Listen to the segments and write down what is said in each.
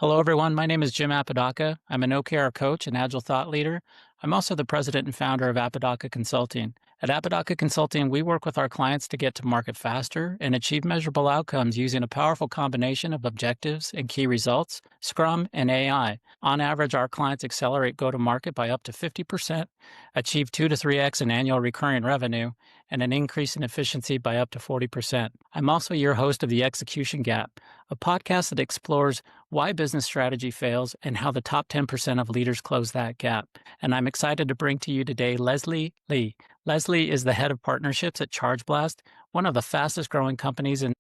Hello, everyone. My name is Jim Apodaca. I'm an OKR coach and agile thought leader. I'm also the president and founder of Apodaca Consulting. At Apodaca Consulting, we work with our clients to get to market faster and achieve measurable outcomes using a powerful combination of objectives and key results, Scrum, and AI. On average, our clients accelerate go to market by up to 50%, achieve 2 to 3x in annual recurring revenue, and an increase in efficiency by up to 40%. I'm also your host of The Execution Gap, a podcast that explores why business strategy fails and how the top 10% of leaders close that gap. And I'm excited to bring to you today Leslie Lee. Leslie is the head of partnerships at Chargeblast, one of the fastest growing companies in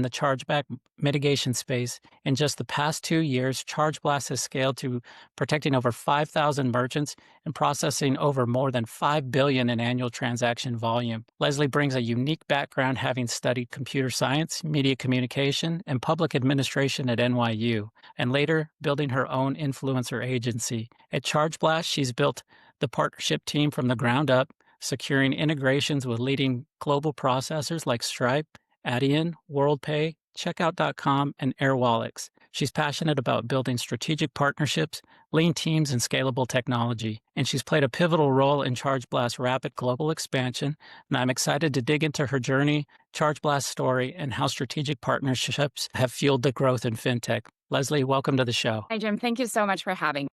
the chargeback mitigation space. In just the past 2 years, Chargeblast has scaled to protecting over 5,000 merchants and processing over more than 5 billion in annual transaction volume. Leslie brings a unique background, having studied computer science, media communication, and public administration at NYU, and later building her own influencer agency. At Chargeblast, she's built the partnership team from the ground up, securing integrations with leading global processors like Stripe, Adyen, WorldPay, Checkout.com, and AirWallex. She's passionate about building strategic partnerships, lean teams, and scalable technology. And she's played a pivotal role in Chargeblast's rapid global expansion. And I'm excited to dig into her journey, Chargeblast's story, and how strategic partnerships have fueled the growth in fintech. Leslie, welcome to the show. Hi, Jim. Thank you so much for having me.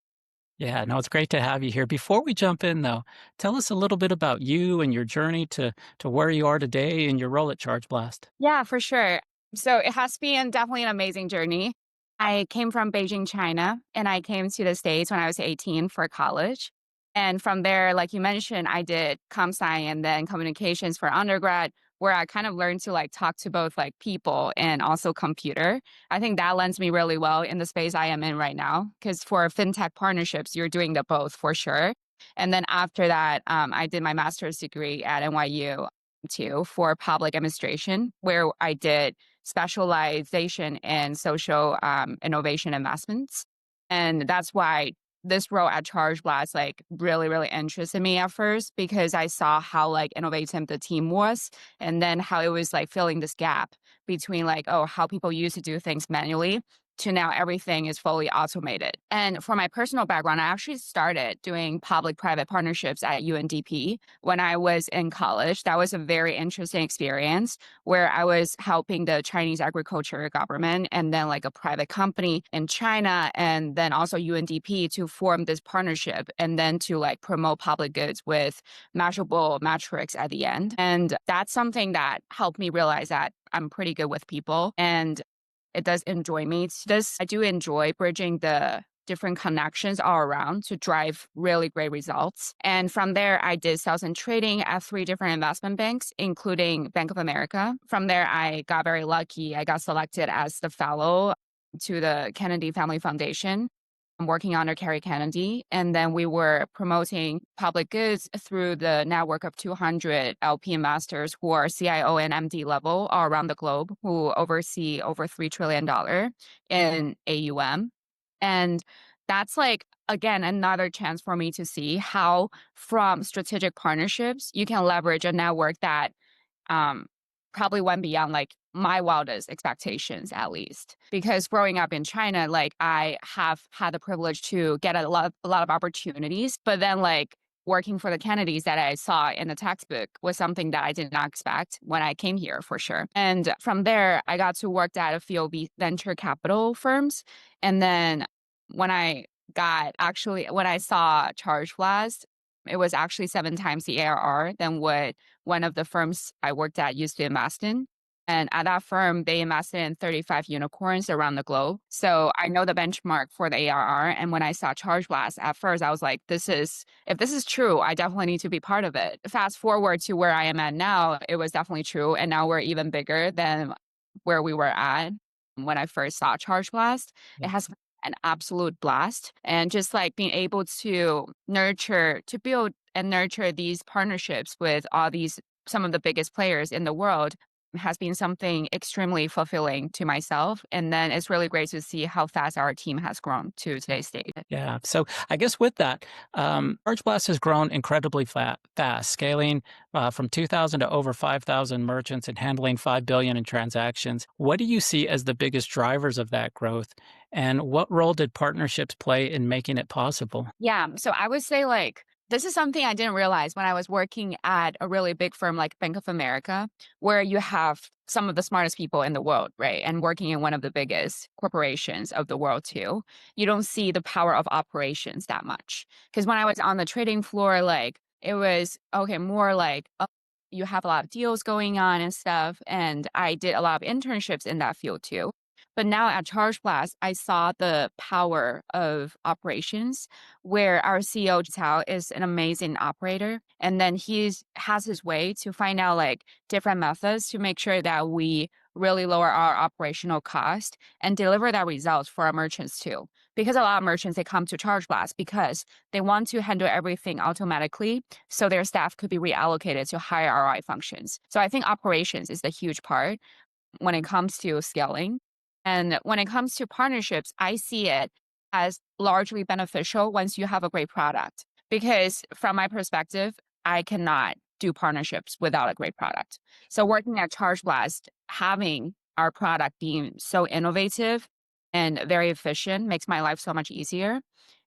Yeah, no, it's great to have you here. Before we jump in, though, tell us a little bit about you and your journey to where you are today and your role at Chargeblast. Yeah, for sure. So it has been definitely an amazing journey. I came from Beijing, China, and I came to the States when I was 18 for college. And from there, like you mentioned, I did comp sci and then communications for undergrad, where I kind of learned to talk to both people and also computer. I think that lends me really well in the space I am in right now, because for fintech partnerships, you're doing the both for sure. And then after that, I did my master's degree at NYU too for public administration, where I did specialization in social innovation investments. And that's why this role at Chargeblast really, really interested me at first, because I saw how innovative the team was, and then how it was filling this gap between how people used to do things manually to now everything is fully automated. And for my personal background, I actually started doing public-private partnerships at UNDP when I was in college. That was a very interesting experience where I was helping the Chinese agriculture government and then a private company in China, and then also UNDP to form this partnership and then to promote public goods with measurable metrics at the end. And that's something that helped me realize that I'm pretty good with people, and it does enjoy me. I do enjoy bridging the different connections all around to drive really great results. And from there, I did sales and trading at 3 different investment banks, including Bank of America. From there, I got very lucky. I got selected as the fellow to the Kennedy Family Foundation. I'm working under Kerry Kennedy. And then we were promoting public goods through the network of 200 LP investors who are CIO and MD level all around the globe, who oversee over $3 trillion in AUM. And that's again, another chance for me to see how from strategic partnerships, you can leverage a network that probably went beyond my wildest expectations, at least. Because growing up in China, I have had the privilege to get a lot of opportunities, but then working for the Kennedys that I saw in the textbook was something that I did not expect when I came here, for sure. And from there, I got to work at a few venture capital firms. And then when I saw Chargeblast, it was actually 7 times the ARR than what one of the firms I worked at used to invest in. And at that firm, they invested in 35 unicorns around the globe. So I know the benchmark for the ARR. And when I saw Chargeblast, at first I was like, if this is true, I definitely need to be part of it. Fast forward to where I am at now, it was definitely true. And now we're even bigger than where we were at when I first saw Chargeblast. It has been an absolute blast. And just being able to build and nurture these partnerships with some of the biggest players in the world has been something extremely fulfilling to myself. And then it's really great to see how fast our team has grown to today's state. Yeah. So I guess with that, Chargeblast has grown incredibly fast, scaling from 2,000 to over 5,000 merchants and handling 5 billion in transactions. What do you see as the biggest drivers of that growth? And what role did partnerships play in making it possible? Yeah, so I would say, like, this is something I didn't realize when I was working at a really big firm like Bank of America, where you have some of the smartest people in the world, right? And working in one of the biggest corporations of the world too. You don't see the power of operations that much. Because when I was on the trading floor, like, it was okay, more like, oh, you have a lot of deals going on and stuff. And I did a lot of internships in that field too. But now at Chargeblast, I saw the power of operations where our CEO Tao is an amazing operator. And then has his way to find out like different methods to make sure that we really lower our operational cost and deliver that results for our merchants too. Because a lot of merchants they come to Chargeblast because they want to handle everything automatically so their staff could be reallocated to higher ROI functions. So I think operations is the huge part when it comes to scaling. And when it comes to partnerships, I see it as largely beneficial once you have a great product. Because from my perspective, I cannot do partnerships without a great product. So working at Chargeblast, having our product being so innovative and very efficient makes my life so much easier.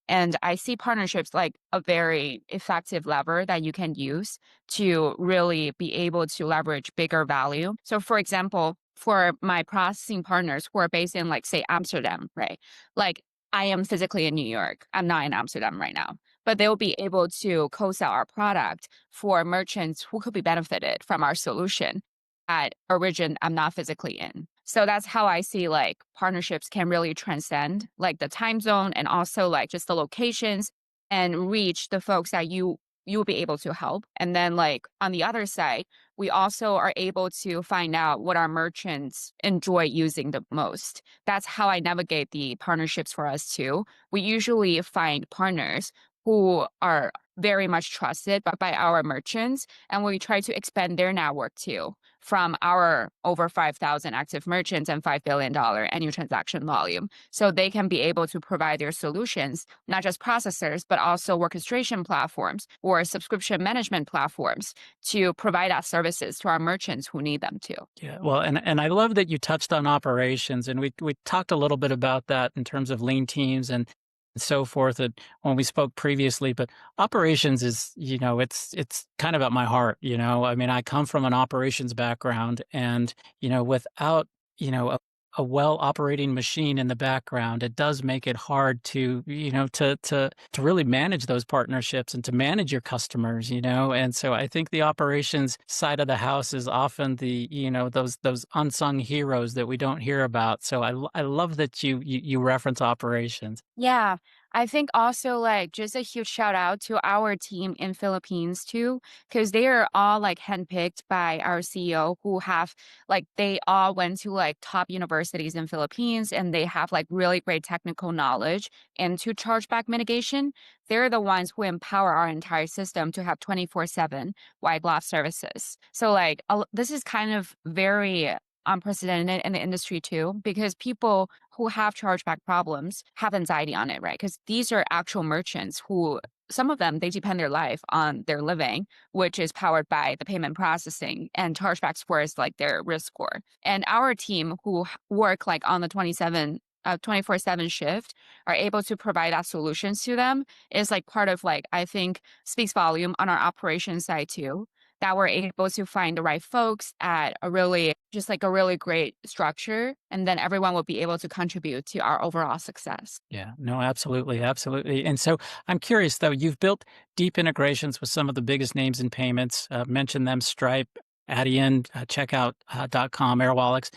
And I see partnerships like a very effective lever that you can use to really be able to leverage bigger value. So, for example, for my processing partners who are based in, like, say, Amsterdam, right? Like, I am physically in New York. I'm not in Amsterdam right now, but they'll be able to co sell our product for merchants who could be benefited from our solution at a region I'm not physically in. So that's how I see like partnerships can really transcend like the time zone and also like just the locations and reach the folks that you will be able to help. And then like on the other side, we also are able to find out what our merchants enjoy using the most. That's how I navigate the partnerships for us too. We usually find partners who are very much trusted by our merchants and we try to expand their network too from our over 5,000 active merchants and $5 billion annual transaction volume. So they can be able to provide their solutions, not just processors, but also orchestration platforms or subscription management platforms to provide our services to our merchants who need them too. Yeah, well, and I love that you touched on operations, and we talked a little bit about that in terms of lean teams and so forth when we spoke previously. But operations is, it's kind of at my heart. I mean, I come from an operations background, and without a well operating machine in the background, it does make it hard to to really manage those partnerships and to manage your customers. And so I think the operations side of the house is often the those unsung heroes that we don't hear about. So I love that you reference operations. Yeah. I think also like just a huge shout out to our team in Philippines too, because they are all like handpicked by our CEO who have like they all went to like top universities in Philippines and they have like really great technical knowledge into chargeback mitigation. They're the ones who empower our entire system to have 24/7 white glove services. So like this is kind of very unprecedented in the industry too, because people who have chargeback problems have anxiety on it, right? Because these are actual merchants who some of them they depend their life on their living, which is powered by the payment processing and chargeback score is like their risk score. And our team who work like on the 24/7 shift are able to provide that solutions to them is like part of like I think speaks volume on our operations side too that we're able to find the right folks at a really just like a really great structure and then everyone will be able to contribute to our overall success. Yeah, no, absolutely, absolutely. And so I'm curious though, you've built deep integrations with some of the biggest names in payments. Mention them: Stripe, Adyen, Checkout.com, Airwallex.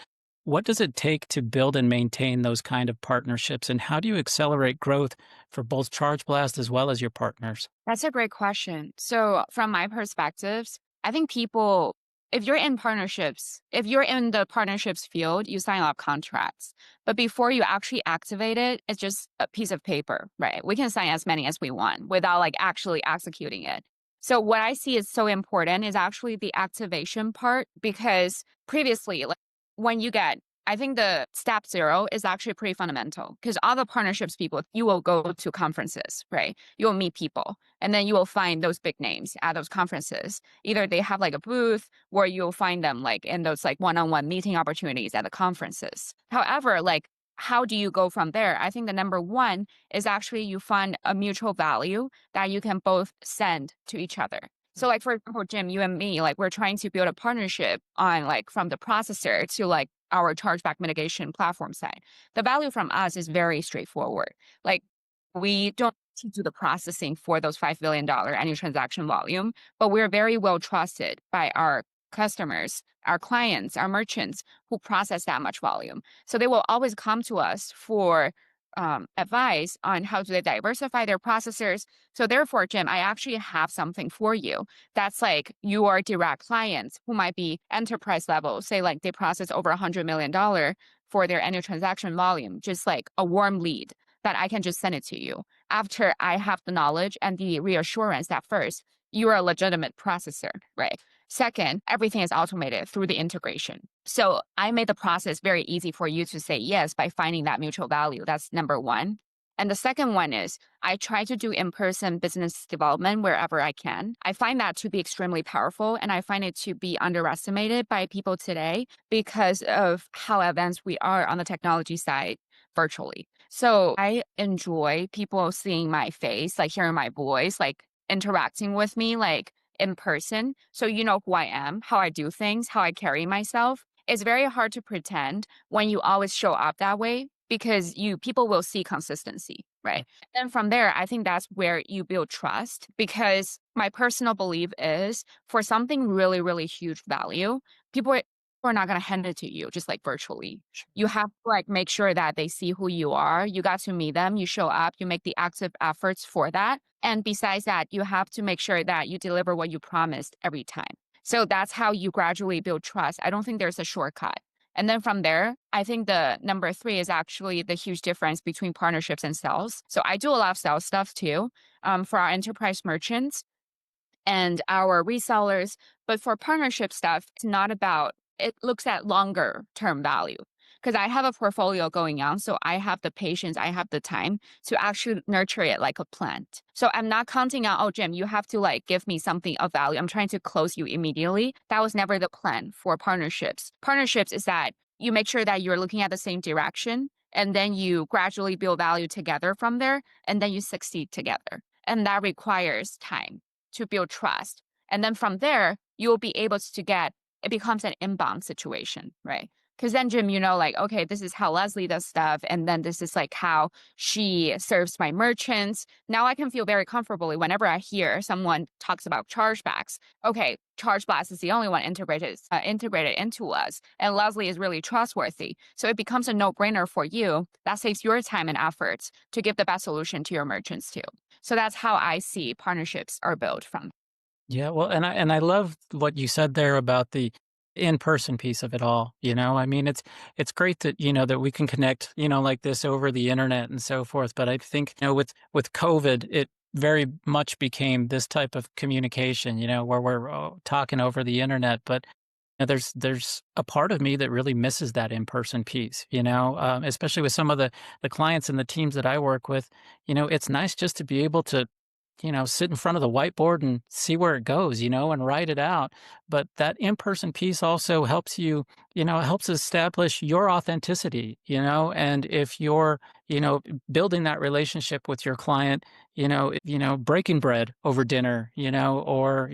What does it take to build and maintain those kind of partnerships, and how do you accelerate growth for both Chargeblast as well as your partners? That's a great question. So, from my perspectives, I think people, if you're in partnerships, if you're in the partnerships field, you sign up contracts. But before you actually activate it, it's just a piece of paper, right? We can sign as many as we want without like actually executing it. So, what I see is so important is actually the activation part because previously, like when you get I think the step zero is actually pretty fundamental because all the partnerships people, you will go to conferences, right? You will meet people and then you will find those big names at those conferences. Either they have like a booth where you'll find them like in those like one-on-one meeting opportunities at the conferences. However, like how do you go from there? I think the number one is actually you find a mutual value that you can both send to each other. So like for example, Jim, you and me, like we're trying to build a partnership on like from the processor to like our chargeback mitigation platform side. The value from us is very straightforward. Like we don't to do the processing for those $5 billion annual transaction volume, but we're very well trusted by our customers, our clients, our merchants who process that much volume. So they will always come to us for advice on how do they diversify their processors. So therefore, Jim, I actually have something for you. That's like your direct clients who might be enterprise level, say like they process over $100 million for their annual transaction volume, just like a warm lead that I can just send it to you after I have the knowledge and the reassurance that first, you are a legitimate processor, right? Second, everything is automated through the integration. So I made the process very easy for you to say yes by finding that mutual value. That's number one. And the second one is I try to do in person business development wherever I can. I find that to be extremely powerful and I find it to be underestimated by people today because of how advanced we are on the technology side virtually. So I enjoy people seeing my face, like hearing my voice, like interacting with me, like in person. So you know who I am, how I do things, how I carry myself. It's very hard to pretend when you always show up that way because you people will see consistency, right? And from there, I think that's where you build trust because my personal belief is for something really, really huge value, people are not going to hand it to you just like virtually. You have to like make sure that they see who you are. You got to meet them, you show up, you make the active efforts for that. And besides that, you have to make sure that you deliver what you promised every time. So that's how you gradually build trust. I don't think there's a shortcut. And then from there, I think the number three is actually the huge difference between partnerships and sales. So I do a lot of sales stuff too for our enterprise merchants and our resellers. But for partnership stuff, it's not about, it looks at longer term value. Because I have a portfolio going on. So I have the patience, I have the time to actually nurture it like a plant. So I'm not counting on, oh, Jim, you have to like give me something of value. I'm trying to close you immediately. That was never the plan for partnerships. Partnerships is that you make sure that you're looking at the same direction and then you gradually build value together from there and then you succeed together. And that requires time to build trust. And then from there, you'll be able to get, it becomes an inbound situation, right? Because then, Jim, you know, like, okay, this is how Leslie does stuff. And then this is like how she serves my merchants. Now I can feel very comfortably whenever I hear someone talks about chargebacks. Okay, Chargeblast is the only one integrated into us. And Leslie is really trustworthy. So it becomes a no brainer for you. That saves your time and efforts to give the best solution to your merchants too. So that's how I see partnerships are built from. Yeah, well, and I love what you said there about the in-person piece of it all, you know? I mean, it's great that, that we can connect, like this over the internet and so forth, but I think, with COVID, it very much became this type of communication, where we're talking over the internet, but there's a part of me that really misses that in-person piece, especially with some of the clients and the teams that I work with. It's nice just to be able to sit in front of the whiteboard and see where it goes, and write it out. But that in-person piece also helps you, it helps establish your authenticity, and if you're, building that relationship with your client, breaking bread over dinner, or,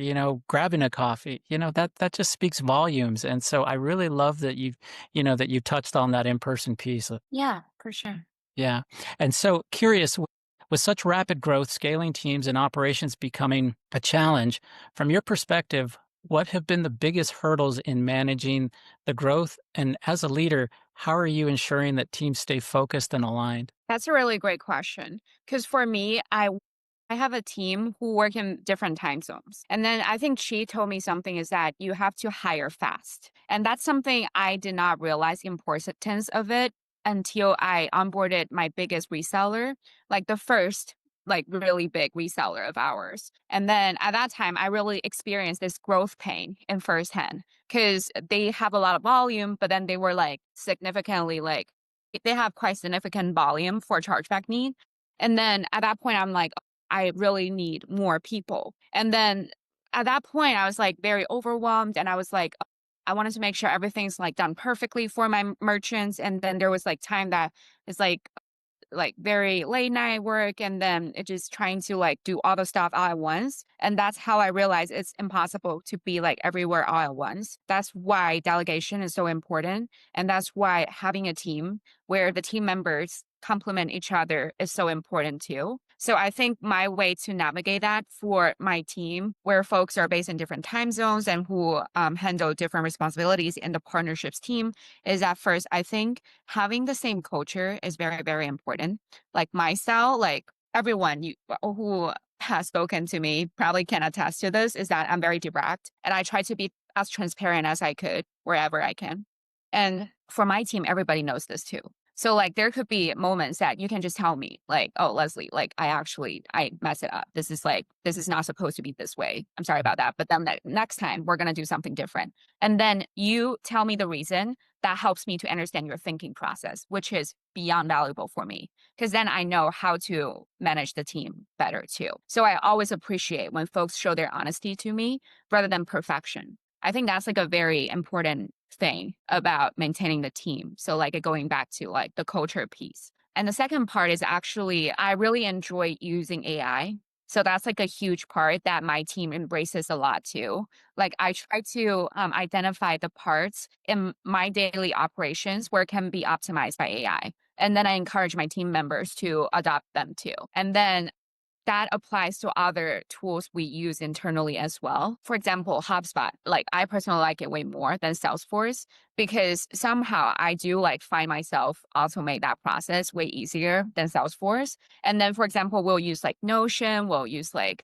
grabbing a coffee, that just speaks volumes. And so I really love that you touched on that in-person piece. Yeah, for sure. Yeah. And so curious, with such rapid growth, scaling teams and operations becoming a challenge, from your perspective, what have been the biggest hurdles in managing the growth? And as a leader, how are you ensuring that teams stay focused and aligned? That's a really great question. Because for me, I have a team who work in different time zones. And then I think she told me something is that you have to hire fast. And that's something I did not realize the importance of it until I onboarded my biggest reseller, like the first like really big reseller of ours. And then at that time, I really experienced this growth pain in firsthand because they have a lot of volume, but then they were like significantly like they have quite significant volume for chargeback need. And then at that point, I'm like, I really need more people. And then at that point, I was like very overwhelmed and I was like, I wanted to make sure everything's like done perfectly for my merchants. And then there was like time that is like very late night work and then it just trying to like do all the stuff all at once. And that's how I realized it's impossible to be like everywhere all at once. That's why delegation is so important. And that's why having a team where the team members complement each other is so important too. So I think my way to navigate that for my team, where folks are based in different time zones and who handle different responsibilities in the partnerships team, is at first I think having the same culture is very, very important. Like my style, like everyone who has spoken to me probably can attest to this, is that I'm very direct and I try to be as transparent as I could wherever I can. And for my team, everybody knows this too. So like there could be moments that you can just tell me like, oh, Leslie, like I mess it up. This is not supposed to be this way. I'm sorry about that. But then next time we're going to do something different. And then you tell me the reason. That helps me to understand your thinking process, which is beyond valuable for me. Cause then I know how to manage the team better too. So I always appreciate when folks show their honesty to me rather than perfection. I think that's like a very important thing about maintaining the team. So like going back to like the culture piece. And the second part is actually I really enjoy using AI. So that's like a huge part that my team embraces a lot too. Like I try to identify the parts in my daily operations where it can be optimized by AI. And then I encourage my team members to adopt them too. And then that applies to other tools we use internally as well. For example, HubSpot. Like I personally like it way more than Salesforce because somehow I do like find myself automate that process way easier than Salesforce. And then, for example, we'll use like Notion, we'll use like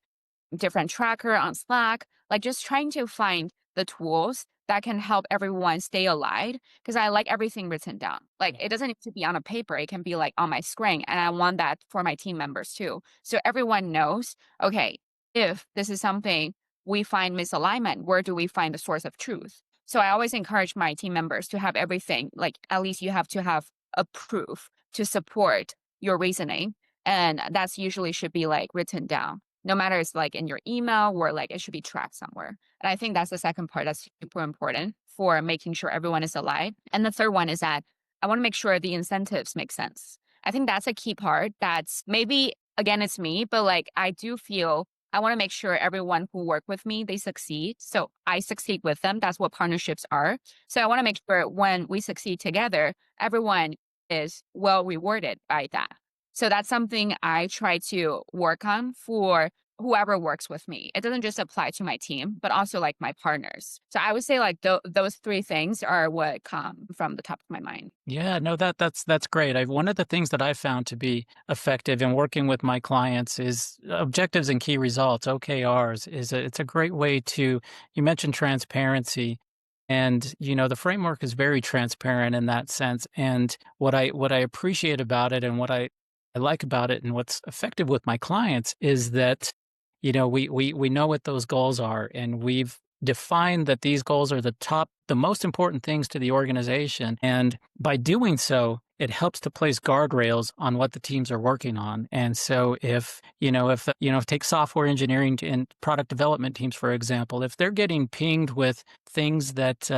different tracker on Slack, like just trying to find the tools that can help everyone stay aligned because I like everything written down. Like it doesn't need to be on a paper, it can be like on my screen. And I want that for my team members too. So everyone knows, okay, if this is something we find misalignment, where do we find the source of truth? So I always encourage my team members to have everything, like at least you have to have a proof to support your reasoning. And that's usually should be like written down no matter it's like in your email or like it should be tracked somewhere. And I think that's the second part that's super important for making sure everyone is aligned. And the third one is that I want to make sure the incentives make sense. I think that's a key part that's maybe again it's me, but like I do feel I want to make sure everyone who work with me they succeed. So I succeed with them. That's what partnerships are. So I want to make sure when we succeed together, everyone is well rewarded by that. So that's something I try to work on for whoever works with me. It doesn't just apply to my team, but also like my partners. So I would say like those three things are what come from the top of my mind. Yeah, no, that's great. One of the things that I found to be effective in working with my clients is objectives and key results, OKRs. It's a great way to. You mentioned transparency, and the framework is very transparent in that sense. And what I appreciate about it, and what I like about it, and what's effective with my clients is that we know what those goals are, and we've defined that these goals are the most important things to the organization. And by doing so, it helps to place guardrails on what the teams are working on. And so if take software engineering and product development teams, for example, if they're getting pinged with things that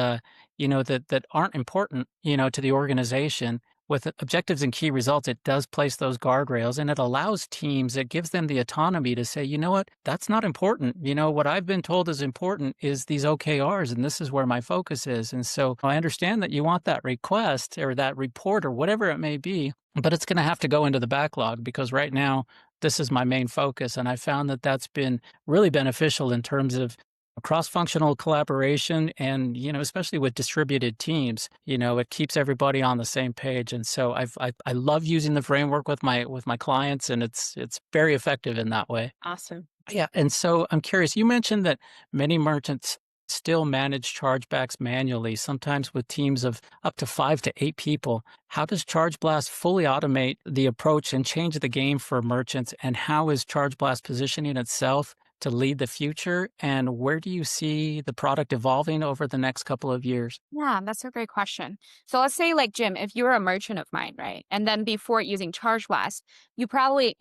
aren't important, to the organization, with objectives and key results, it does place those guardrails and it allows teams, it gives them the autonomy to say, you know what, that's not important. What I've been told is important is these OKRs, and this is where my focus is. And so I understand that you want that request or that report or whatever it may be, but it's going to have to go into the backlog because right now, this is my main focus. And I found that that's been really beneficial in terms of cross-functional collaboration and especially with distributed teams, it keeps everybody on the same page. And so I love using the framework with my clients, and it's very effective in that way. Awesome. Yeah, and so I'm curious, you mentioned that many merchants still manage chargebacks manually, sometimes with teams of up to 5 to 8 people. How does Chargeblast fully automate the approach and change the game for merchants, and how is Chargeblast positioning itself to lead the future, and where do you see the product evolving over the next couple of years? Yeah, that's a great question. So let's say like Jim, if you're a merchant of mine, right? And then before using Chargeblast, you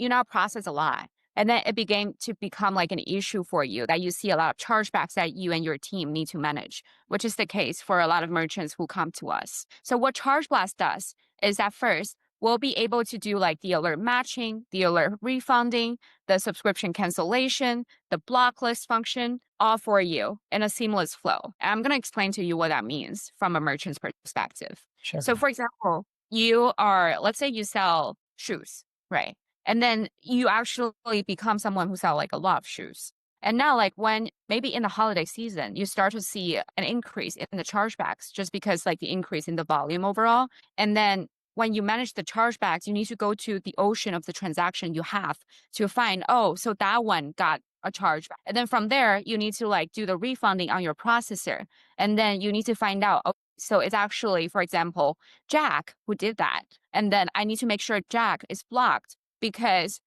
now process a lot. And then it began to become like an issue for you that you see a lot of chargebacks that you and your team need to manage, which is the case for a lot of merchants who come to us. So what Chargeblast does is that first, we'll be able to do like the alert matching, the alert refunding, the subscription cancellation, the block list function, all for you in a seamless flow. And I'm going to explain to you what that means from a merchant's perspective. Sure. So, for example, let's say you sell shoes, right? And then you actually become someone who sell like a lot of shoes. And now, like when maybe in the holiday season, you start to see an increase in the chargebacks just because like the increase in the volume overall. And then when you manage the chargebacks, you need to go to the ocean of the transaction you have to find, oh, so that one got a chargeback. And then from there, you need to like do the refunding on your processor. And then you need to find out, oh, so it's actually, for example, Jack who did that. And then I need to make sure Jack is blocked because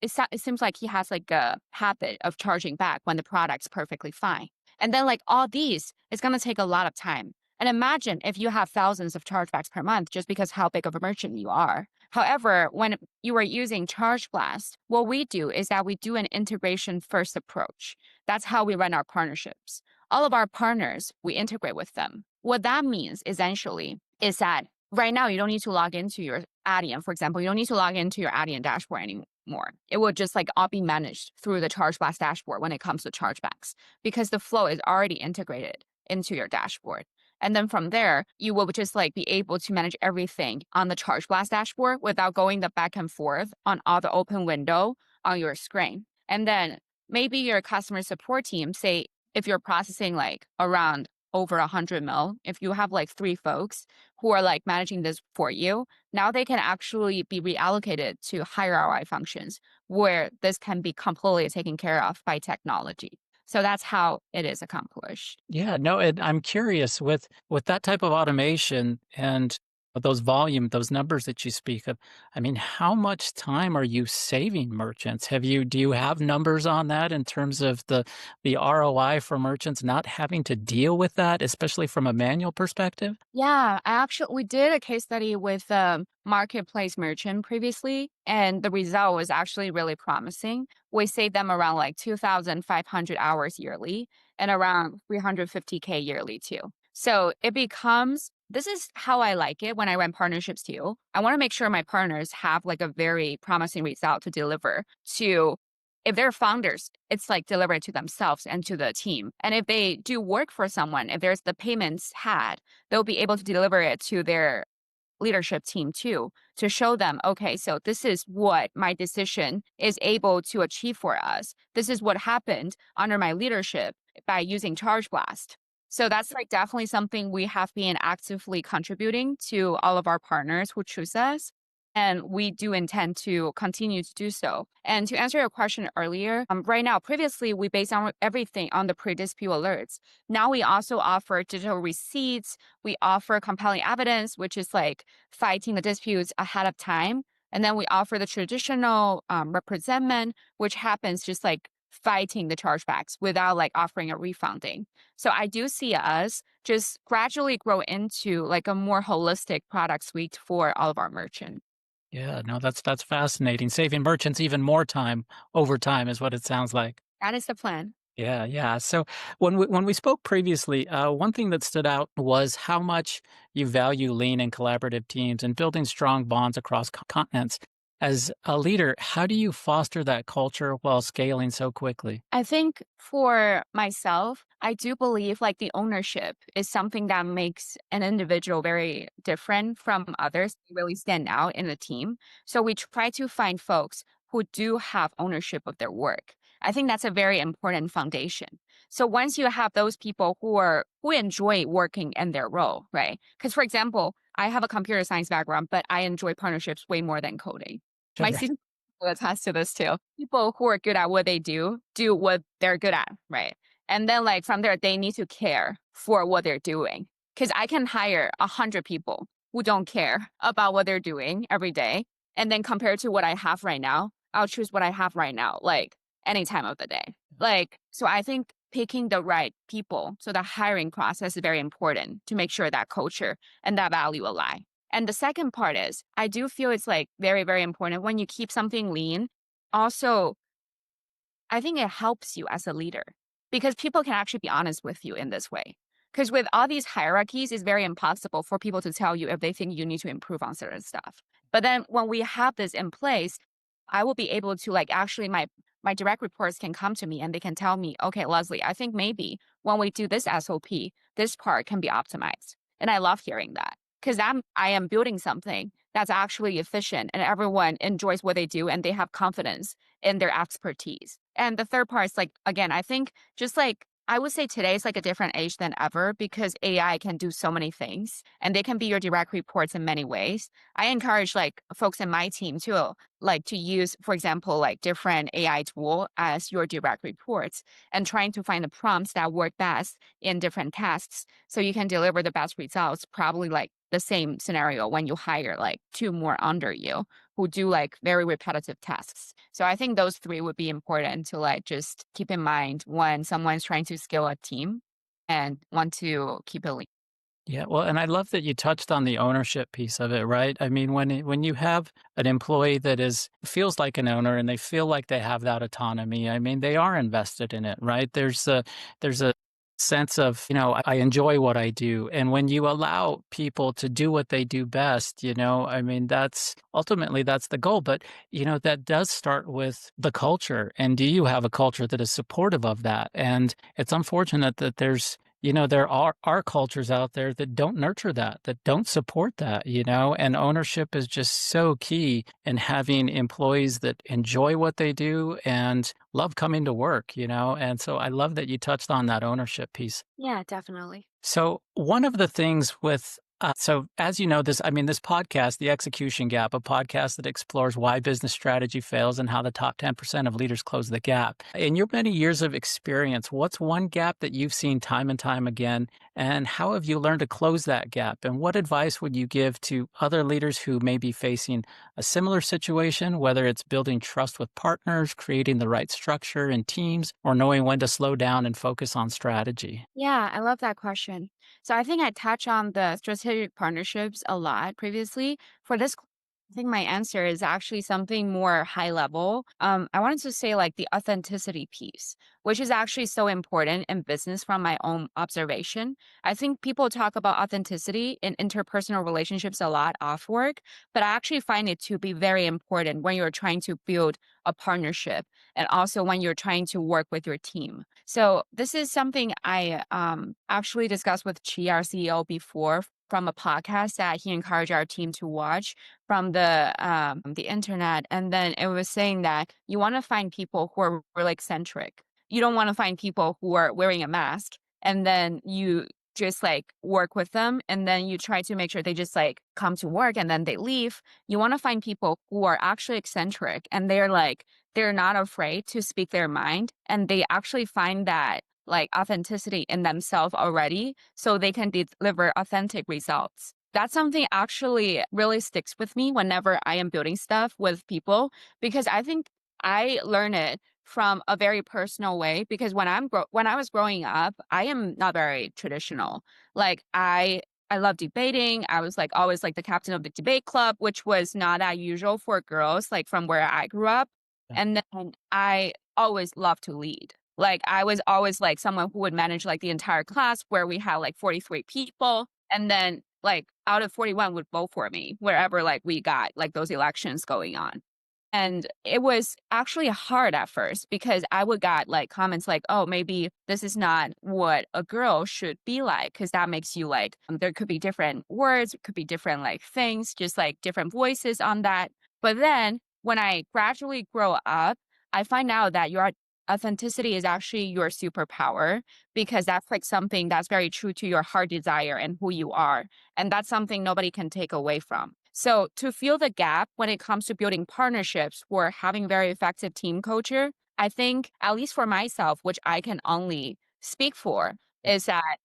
it seems like he has like a habit of charging back when the product's perfectly fine. And then like all these, it's going to take a lot of time. And imagine if you have thousands of chargebacks per month just because how big of a merchant you are. However, when you are using Chargeblast, what we do is that we do an integration first approach. That's how we run our partnerships. All of our partners, we integrate with them. What that means essentially is that right now you don't need to log into your Adyen, for example, you don't need to log into your Adyen dashboard anymore. It will just like all be managed through the Chargeblast dashboard when it comes to chargebacks because the flow is already integrated into your dashboard. And then from there, you will just like be able to manage everything on the Chargeblast dashboard without going the back and forth on all the open window on your screen. And then maybe your customer support team, say if you're processing like around over 100 mil, if you have like 3 folks who are like managing this for you, now they can actually be reallocated to higher ROI functions where this can be completely taken care of by technology. So that's how it is accomplished. Yeah, no, and I'm curious with that type of automation and those numbers that you speak of. I mean, how much time are you saving merchants? Do you have numbers on that in terms of the ROI for merchants not having to deal with that, especially from a manual perspective? Yeah, we did a case study with a marketplace merchant previously, and the result was actually really promising. We saved them around like 2,500 hours yearly and around 350K yearly too. So this is how I like it when I run partnerships too. I want to make sure my partners have like a very promising result to deliver to if they're founders, it's like deliver it to themselves and to the team. And if they do work for someone, if there's the payments had, they'll be able to deliver it to their leadership team too, to show them, okay, so this is what my decision is able to achieve for us. This is what happened under my leadership by using Chargeblast. So that's like definitely something we have been actively contributing to all of our partners who choose us. And we do intend to continue to do so. And to answer your question earlier, right now, previously, we based on everything on the pre-dispute alerts. Now we also offer digital receipts. We offer compelling evidence, which is like fighting the disputes ahead of time. And then we offer the traditional representment, which happens just like fighting the chargebacks without like offering a refunding. So I do see us just gradually grow into like a more holistic product suite for all of our merchants. Yeah, no, that's fascinating. Saving merchants even more time over time is what it sounds like. That is the plan. Yeah, yeah. So when we spoke previously, one thing that stood out was how much you value lean and collaborative teams and building strong bonds across continents. As a leader, how do you foster that culture while scaling so quickly? I think for myself, I do believe like the ownership is something that makes an individual very different from others. They really stand out in the team. So we try to find folks who do have ownership of their work. I think that's a very important foundation. So once you have those people who enjoy working in their role, right? Because for example, I have a computer science background, but I enjoy partnerships way more than coding. My Sure. will attest to this too. People who are good at what they do what they're good at, right? And then like from there, they need to care for what they're doing. Because I can hire 100 people who don't care about what they're doing every day. And then compared to what I have right now, I'll choose what I have right now, like any time of the day. Like, so I think picking the right people. So the hiring process is very important to make sure that culture and that value align. And the second part is I do feel it's like very, very important when you keep something lean. Also, I think it helps you as a leader because people can actually be honest with you in this way. Because with all these hierarchies, it's very impossible for people to tell you if they think you need to improve on certain stuff. But then when we have this in place, I will be able to like actually my direct reports can come to me and they can tell me, okay, Leslie, I think maybe when we do this SOP, this part can be optimized. And I love hearing that because I am building something that's actually efficient and everyone enjoys what they do and they have confidence in their expertise. And the third part is like, again, I think just like I would say today is like a different age than ever because AI can do so many things and they can be your direct reports in many ways. I encourage like folks in my team to like to use, for example, like different AI tool as your direct reports and trying to find the prompts that work best in different tasks so you can deliver the best results, probably like the same scenario when you hire like two more under you who do like very repetitive tasks. So I think those three would be important to like just keep in mind when someone's trying to scale a team and want to keep it lean. Yeah, well, and I love that you touched on the ownership piece of it, right? I mean, when you have an employee that is feels like an owner and they feel like they have that autonomy, I mean, they are invested in it, right? There's a sense of, I enjoy what I do. And when you allow people to do what they do best, I mean, that's ultimately that's the goal. But, that does start with the culture. And do you have a culture that is supportive of that? And it's unfortunate that there are cultures out there that don't nurture that don't support that, and ownership is just so key in having employees that enjoy what they do and love coming to work, and so I love that you touched on that ownership piece. Yeah, definitely. So one of the things with so as you know, this podcast, The Execution Gap, a podcast that explores why business strategy fails and how the top 10% of leaders close the gap. In your many years of experience, what's one gap that you've seen time and time again, and how have you learned to close that gap? And what advice would you give to other leaders who may be facing a similar situation, whether it's building trust with partners, creating the right structure in teams, or knowing when to slow down and focus on strategy? Yeah, I love that question. So I think I touched on the strategic partnerships a lot previously. For this, I think my answer is actually something more high level. I wanted to say like the authenticity piece, which is actually so important in business from my own observation. I think people talk about authenticity in interpersonal relationships a lot off work, but I actually find it to be very important when you're trying to build a partnership and also when you're trying to work with your team. So this is something I actually discussed with Chi, our CEO, before from a podcast that he encouraged our team to watch from the internet. And then it was saying that you want to find people who are really eccentric. You don't want to find people who are wearing a mask and then you just like work with them and then you try to make sure they just like come to work and then they leave. You want to find people who are actually eccentric and they're not afraid to speak their mind and they actually find that like authenticity in themselves already so they can deliver authentic results. That's something actually really sticks with me whenever I am building stuff with people because I think I learn it from a very personal way because when I was growing up, I am not very traditional. Like I love debating. I was like always like the captain of the debate club, which was not that usual for girls like from where I grew up. And then I always loved to lead. Like I was always like someone who would manage like the entire class where we had like 43 people and then like out of 41 would vote for me wherever like we got like those elections going on. And it was actually hard at first because I would get like comments like, oh, maybe this is not what a girl should be like. Cause that makes you like, there could be different words, it could be different like things, just like different voices on that. But then when I gradually grow up, I find out that your authenticity is actually your superpower because that's like something that's very true to your heart desire and who you are. And that's something nobody can take away from. So to fill the gap when it comes to building partnerships or having very effective team culture, I think, at least for myself, which I can only speak for, is that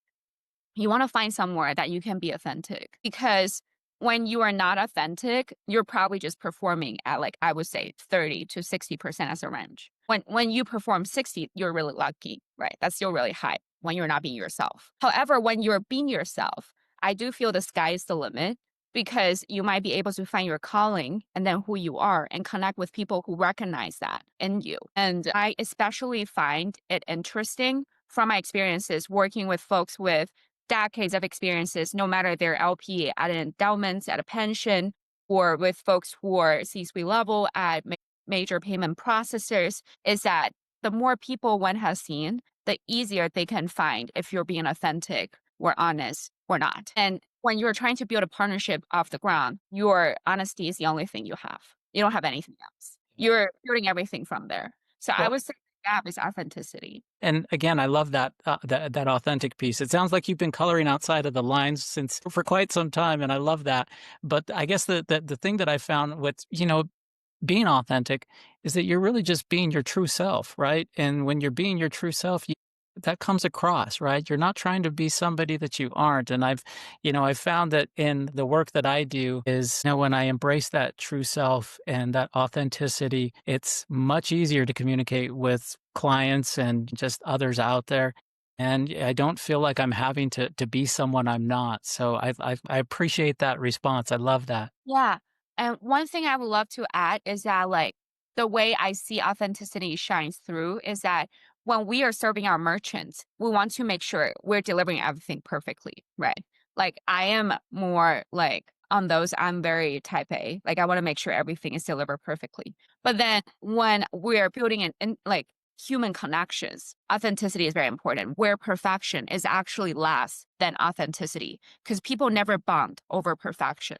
you want to find somewhere that you can be authentic because when you are not authentic, you're probably just performing at like I would say 30 to 60% as a range. When you perform 60, you're really lucky, right? That's still really high when you're not being yourself. However, when you're being yourself, I do feel the sky is the limit because you might be able to find your calling and then who you are and connect with people who recognize that in you. And I especially find it interesting from my experiences working with folks with decades of experiences, no matter their LP at an endowments, at a pension, or with folks who are C-suite level at major payment processors, is that the more people one has seen, the easier they can find if you're being authentic or honest or not. And when you're trying to build a partnership off the ground, your honesty is the only thing you have. You don't have anything else. You're building everything from there. So I Well, would say the gap is authenticity. and again, I love that authentic piece. It sounds like you've been coloring outside of the lines since for quite some time, and I love that. But I guess the thing that I found with being authentic is that you're really just being your true self, right? And when you're being your true self, that comes across, right? You're not trying to be somebody that you aren't. And I've found that in the work that I do is, when I embrace that true self and that authenticity, it's much easier to communicate with clients and just others out there. And I don't feel like I'm having to be someone I'm not. So I appreciate that response. I love that. Yeah. And one thing I would love to add is that, like, the way I see authenticity shines through is that when we are serving our merchants, we want to make sure we're delivering everything perfectly, right? Like, I am more like on those, I'm very type A. Like, I want to make sure everything is delivered perfectly. But then when we're building like human connections, authenticity is very important, where perfection is actually less than authenticity because people never bond over perfection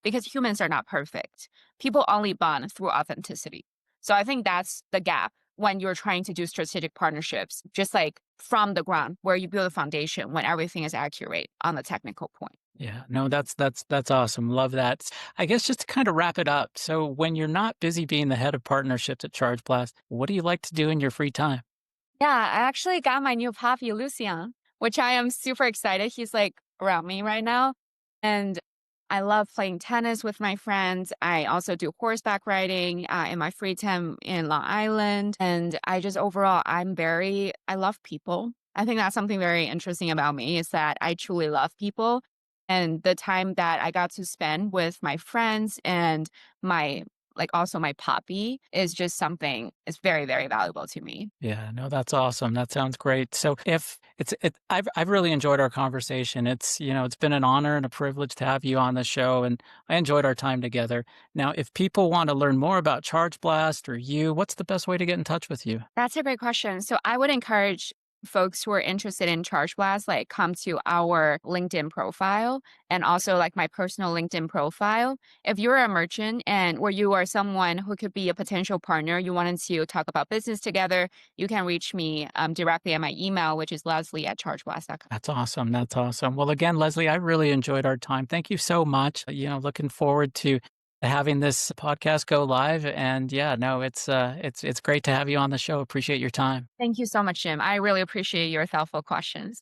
because humans are not perfect. People only bond through authenticity. So I think that's the gap when you're trying to do strategic partnerships, just like from the ground where you build a foundation when everything is accurate on the technical point. Yeah, no, that's awesome. Love that. I guess just to kind of wrap it up. So when you're not busy being the head of partnerships at Chargeblast, what do you like to do in your free time? Yeah, I actually got my new puppy, Lucian, which I am super excited. He's like around me right now. And I love playing tennis with my friends. I also do horseback riding in my free time in Long Island. And I just overall, I love people. I think that's something very interesting about me is that I truly love people. And the time that I got to spend with my friends and my, like also my puppy is just something, it's very, very valuable to me. Yeah, no, that's awesome. That sounds great. So if I've really enjoyed our conversation. It's been an honor and a privilege to have you on the show, and I enjoyed our time together. Now, if people want to learn more about Charge Blast or you, what's the best way to get in touch with you? That's a great question. So I would encourage folks who are interested in Chargeblast, like come to our LinkedIn profile and also like my personal LinkedIn profile. If you're a merchant and or you are someone who could be a potential partner, you wanted to talk about business together, you can reach me directly at my email, which is leslie@chargeblast.com. That's awesome. That's awesome. Well, again, Leslie, I really enjoyed our time. Thank you so much. Looking forward to having this podcast go live. And yeah, no, it's great to have you on the show. Appreciate your time. Thank you so much, Jim. I really appreciate your thoughtful questions.